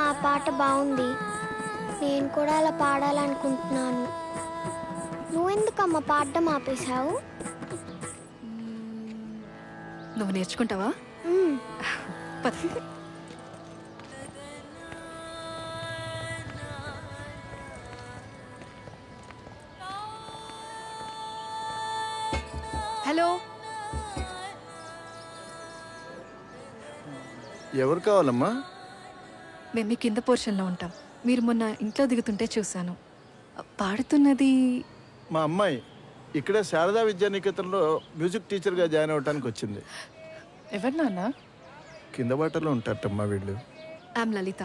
ఆ పాట బాగుంది. నేను కూడా అలా పాడాలనుకుంటున్నాను. నువ్వెందుకమ్మా పాడడం ఆపేశావు? నువ్వు నేర్చుకుంటావా? పద. హలో, ఎవరు కావాలమ్మా? మేము మీ కింద పోర్షన్లో ఉంటాం. మీరు మొన్న ఇంట్లో దిగుతుంటే చూశాను. పాడుతున్నది మా అమ్మాయి ఇక్కడే శారదా విద్యానికేతన్లో మ్యూజిక్ టీచర్గా జాయిన్ అవ్వడానికి వచ్చింది. ఎవరు నాన్న? కింద బాటలో ఉంటారటమ్మా వీళ్ళు. ఐమ్ లలిత.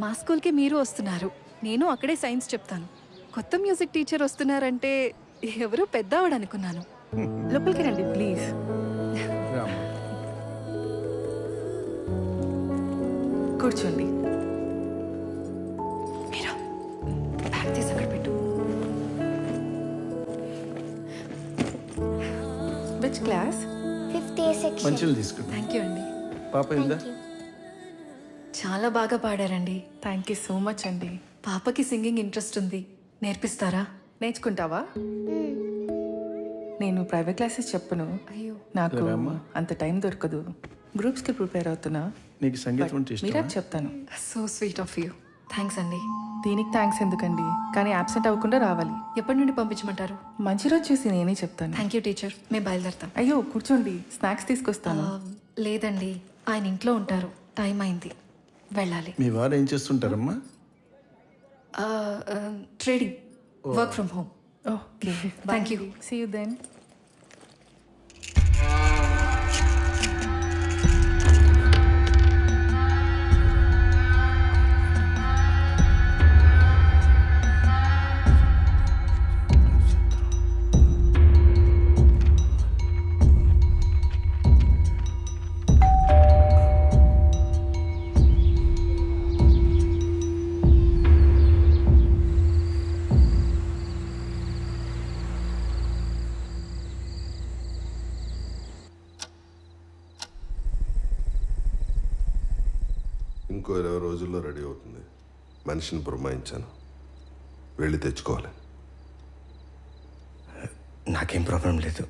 మా స్కూల్కి మీరు వస్తున్నారు. నేను అక్కడే సైన్స్ చెప్తాను. కొత్త మ్యూజిక్ టీచర్ వస్తున్నారంటే ఎవరో పెద్దవాడు అనుకున్నాను. లోపలికి రండి ప్లీజ్. రామ్మా. కూర్చోండి. మీరా బ్యాగ్ తీసి అక్కడ పెట్టు. Which class? 5th A section. మంచిలు తీసుకుంటా. థ్యాంక్ యూ అండి. పాప ఇందా. Thank you. చాలా బాగా పాడారండి. థ్యాంక్ యూ సో మచ్ అండి. పాపకి సింగింగ్ ఇంట్రెస్ట్ ఉంది, నేర్పిస్తారా? నేర్చుకుంటావా? నేను ప్రైవేట్ క్లాసెస్ చెప్పను. అయ్యో, నాకు సరేమ్మా. అంత టైం దొరకదు. గ్రూప్స్కి ప్రిపేర్ అవుతున్నా. నీకు సంగీతం అంటే మీరే ఇష్టం? చెప్తాను. So sweet of you. Thanks అండి. దీనికి థ్యాంక్స్ ఎందుకండి, కానీ యాబ్సెంట్ అవ్వకుండా రావాలి. ఎప్పటి నుండి పంపించమంటారు? మంచి రోజు చూసి నేనే చెప్తాను. Thank you teacher. మేము బయలుదేరుతాం. అయ్యో కూర్చోండి, స్నాక్స్ తీసుకొస్తాను. లేదండి, ఆయన ఇంట్లో ఉంటారు. టైం అయింది, వెళ్ళాలి. మీ వారు ఏం చేస్తుంటారమ్మా? Trading, work from home. Okay, Thank you. See you then. ఇంకో 20 రోజుల్లో రెడీ అవుతుంది. మనిషిని పురమాయించాను, వెళ్ళి తెచ్చుకోవాలి. నాకేం ప్రాబ్లం లేదు.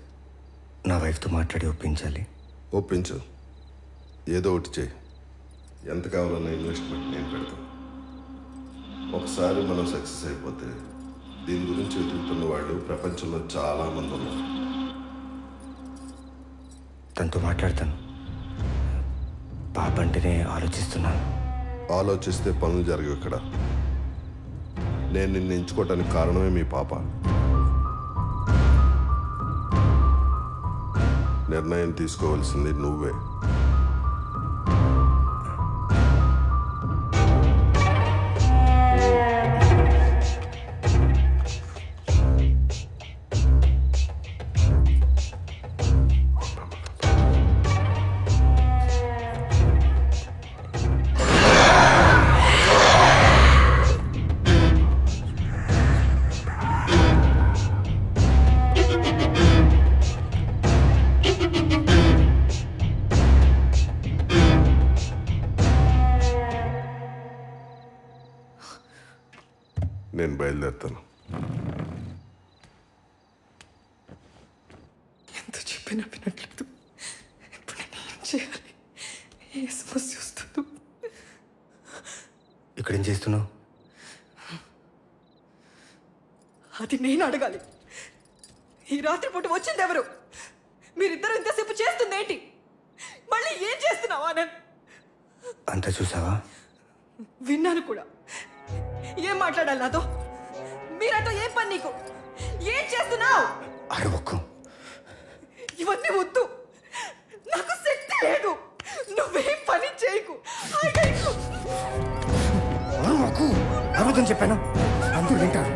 నా వైఫ్తో మాట్లాడి ఒప్పించాలి. ఒప్పించు, ఏదో ఒకటి చేయి. ఎంత కావాలన్న ఇన్వెస్ట్మెంట్ నేను పెడతాను. ఒకసారి మనం సక్సెస్ అయిపోతే దీని గురించి వెతుకుతున్న వాళ్ళు ప్రపంచంలో చాలామంది ఉన్నారు. తనతో మాట్లాడతాను. పాప అంటేనే ఆలోచిస్తున్నాను. ఆలోచిస్తే పనులు జరగవు ఇక్కడ. నేను నిన్ను ఎంచుకోవటానికి కారణమే మీ పాప. నిర్ణయం తీసుకోవాల్సింది నువ్వే. నేను బయలుదేరుతాను. ఎంత చెప్పినా వినట్లేదు. ఇప్పుడు నేను ఏం చేయాలి? ఏ సమస్య వస్తుందో. ఇక్కడేం చేస్తున్నావు? అది నేను అడగాలి. ఈ రాత్రిపూట వచ్చింది ఎవరు? మీరిద్దరూ ఇంతసేపు చేస్తుంది ఏంటి? మళ్ళీ ఏం చేస్తున్నావా? నేను అంతా చూసావా? విన్నాను కూడా. ఏం మాట్లాడాలి నాతో? మీరతో ఏం పని నీకు? ఏం చేస్తున్నావు? అరవకు. ఇవన్నీ వద్దు, నాకు శక్తి లేదు. నువ్వేం పని చేయకు. అరవకు. అరవద్దని చెప్పాను. అందరూ వింటారు.